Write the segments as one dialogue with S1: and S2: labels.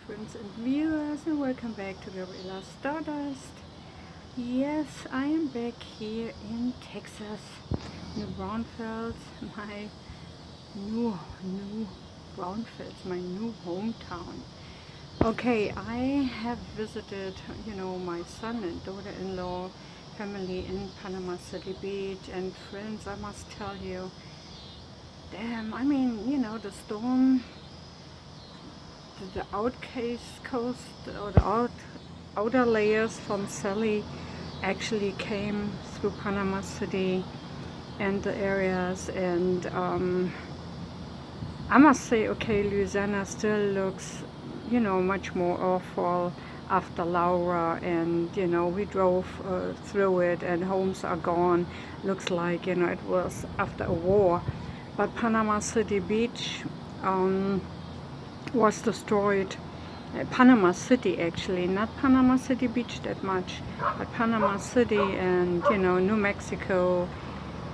S1: friends and viewers, and welcome back to Gabriella Stardust. Yes, I am back here in Texas, in the Brownfields, my new Brownfields, my new hometown. Okay, I have visited, my son and daughter-in-law family in Panama City Beach, and friends, I must tell you, damn, the storm, the outcast coast or the outer layers from Sally actually came through Panama City and the areas, and I must say, okay, Louisiana still looks, much more awful after Laura, and we drove through it and homes are gone. Looks like it was after a war, but Panama City Beach was destroyed. Panama City, actually, not Panama City Beach that much, but Panama City and New Mexico,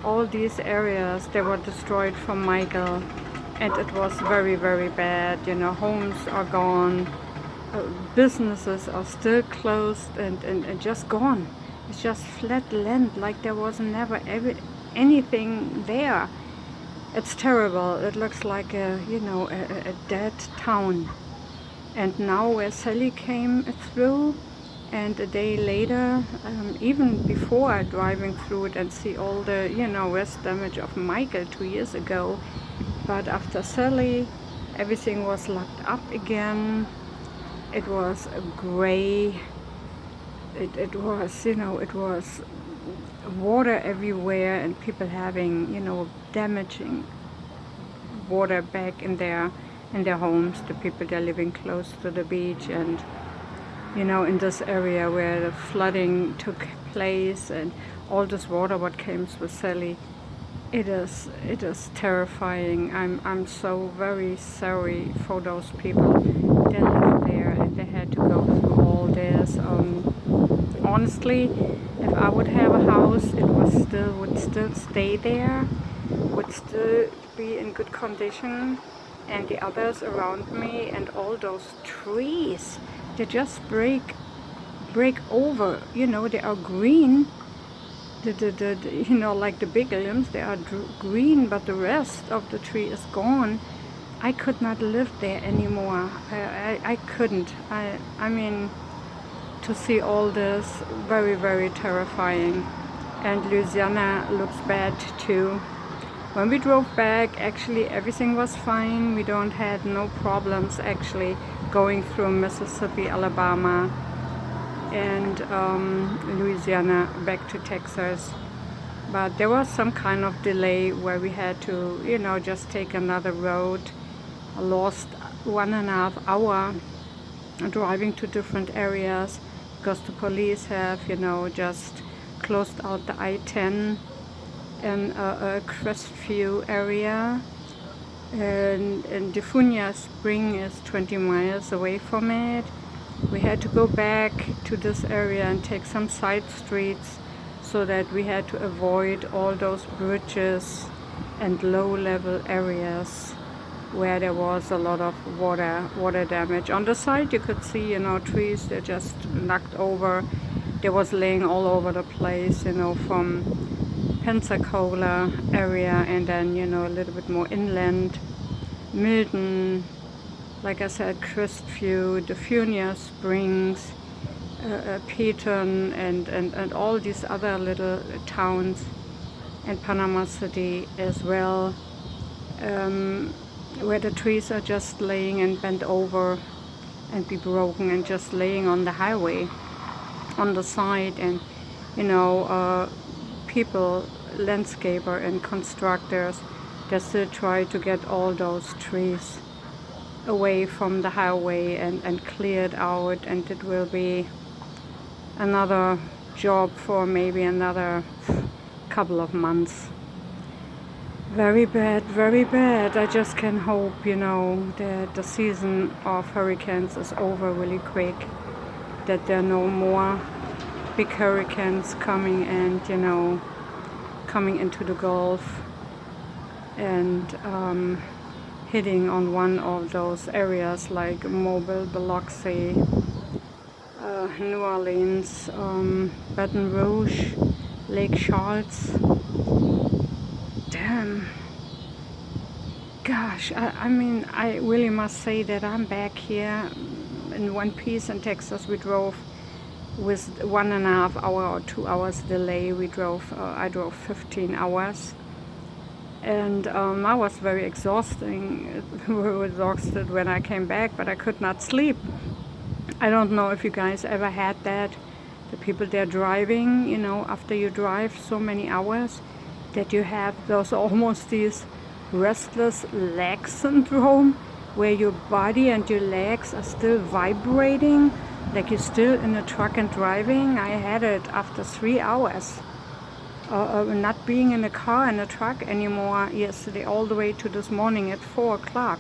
S1: all these areas, they were destroyed from Michael, and it was very, very bad. Homes are gone, businesses are still closed and just gone. It's just flat land, like there was never ever anything there. It's terrible. It looks like a dead town. And now where Sally came through, and a day later, even before driving through it and see all the west damage of Michael 2 years ago, but after Sally, everything was locked up again. It was gray. It was water everywhere, and people having damaging water back in their homes, the people that are living close to the beach, and in this area where the flooding took place, and all this water what came with Sally, it is terrifying. I'm so very sorry for those people that live there and they had to go through all this. Honestly, if I would have a house, it would still stay there, would still be in good condition, and the others around me, and all those trees, they just break over. They are green. Like the big limbs, they are green, but the rest of the tree is gone. I could not live there anymore. I couldn't. I mean, to see all this, very, very terrifying. And Louisiana looks bad too. When we drove back, actually everything was fine. We don't had no problems actually going through Mississippi, Alabama, and Louisiana back to Texas. But there was some kind of delay where we had to, just take another road. I lost 1.5 hours driving to different areas because the police have, just closed out the I-10 in a Crestview area, and Defunia Spring is 20 miles away from it. We had to go back to this area and take some side streets so that we had to avoid all those bridges and low-level areas where there was a lot of water damage. On the side you could see, trees that just knocked over. There was laying all over the place, from Pensacola area, and then a little bit more inland, Milton, like I said, Crestview, Defunia Springs, Peton, and all these other little towns, and Panama City as well, where the trees are just laying and bent over and be broken and just laying on the highway on the side. And people, landscaper and constructors, they still try to get all those trees away from the highway and cleared out, and it will be another job for maybe another couple of months. Very bad, very bad. I just can hope, that the season of hurricanes is over really quick, that there are no more big hurricanes coming and, coming into the Gulf. And hitting on one of those areas like Mobile, Biloxi, New Orleans, Baton Rouge, Lake Charles. Damn. Gosh, I mean, I really must say that I'm back here in one piece in Texas. We drove with 1.5 hour or 2 hours delay. I drove 15 hours. And I was very exhausting. We were exhausted when I came back, but I could not sleep. I don't know if you guys ever had that. The people they're driving, you know, after you drive so many hours, that you have those almost these restless leg syndrome, where your body and your legs are still vibrating, like you're still in a truck and driving. I had it after 3 hours. Not being in a car and a truck anymore yesterday, all the way to this morning at 4 o'clock.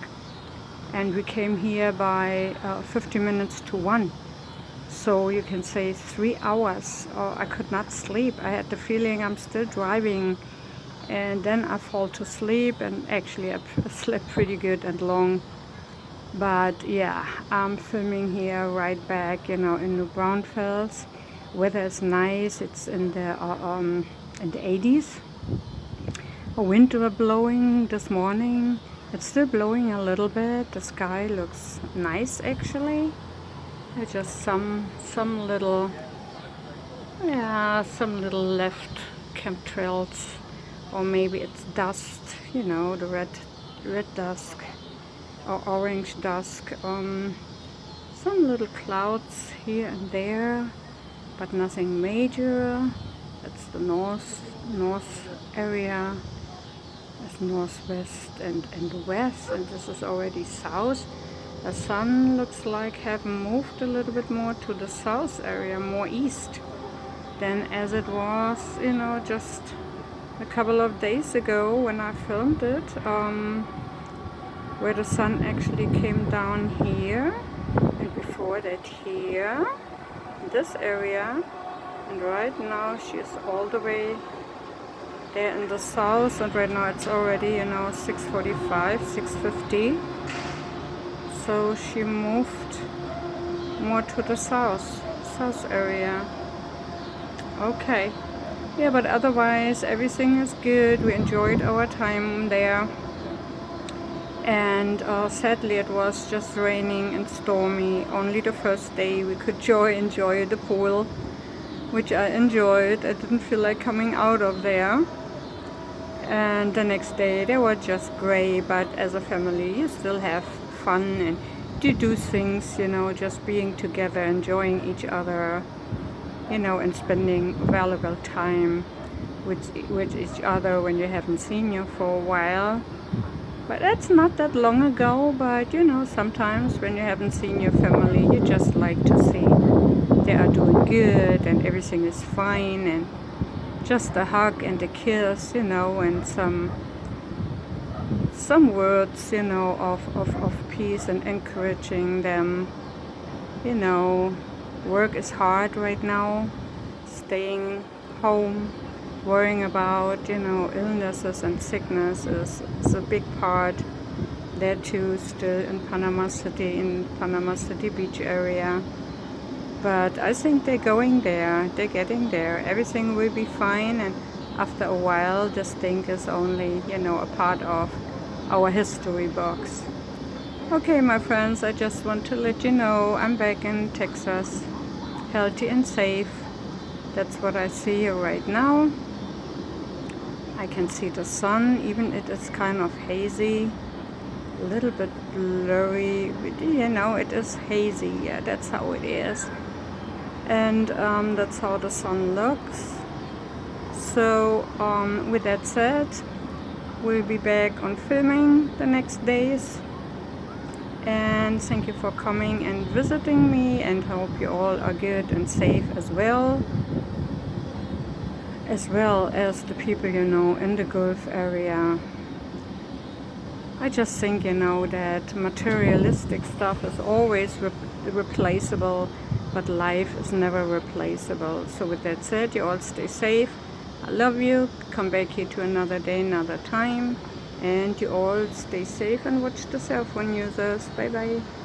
S1: And we came here by 50 minutes to 1. So you can say 3 hours. I could not sleep. I had the feeling I'm still driving. And then I fall to sleep, and actually I slept pretty good and long. But yeah, I'm filming here right back, you know, in New Braunfels. Weather is nice. It's in the 80s. A wind was blowing this morning. It's still blowing a little bit. The sky looks nice actually. There's just some little left chemtrails, or maybe it's dust, you know, the red dust or orange dust. Some little clouds here and there, but nothing major. It's the north area. It's northwest and west, and this is already south. The sun looks like have moved a little bit more to the south area, more east than as it was, you know, just a couple of days ago when I filmed it, where the sun actually came down here, and before that here, this area. And right now she's all the way there in the south, and right now it's already, you know, 6:45, 6:50. So she moved more to the south area. Okay. Yeah, but otherwise everything is good. We enjoyed our time there. And sadly it was just raining and stormy. Only the first day we could enjoy the pool, which I enjoyed. I didn't feel like coming out of there. And the next day they were just gray, but as a family you still have fun and to do things, you know, just being together, enjoying each other, you know, and spending valuable time with each other when you haven't seen you for a while. But that's not that long ago, but you know, sometimes when you haven't seen your family, you just like to see they are doing good and everything is fine, and just a hug and a kiss, you know, and some words, you know, of peace and encouraging them. You know, work is hard right now, staying home, worrying about, you know, illnesses and sickness is a big part there too, still in Panama City Beach area. But I think they're going there, they're getting there. Everything will be fine, and after a while this thing is only, you know, a part of our history books. Okay, my friends, I just want to let you know I'm back in Texas, healthy and safe. That's what I see here right now. I can see the sun, even it is kind of hazy, a little bit blurry, you know, it is hazy. Yeah, that's how it is. And that's how the sun looks. So with that said, we'll be back on filming the next days. And thank you for coming and visiting me, and hope you all are good and safe as well as the people, you know, in the Gulf area. I just think, you know, that materialistic stuff is always replaceable, but life is never replaceable. So with that said, you all stay safe. I love you. Come back here to another day, another time. And you all stay safe and watch the cell phone users. Bye bye.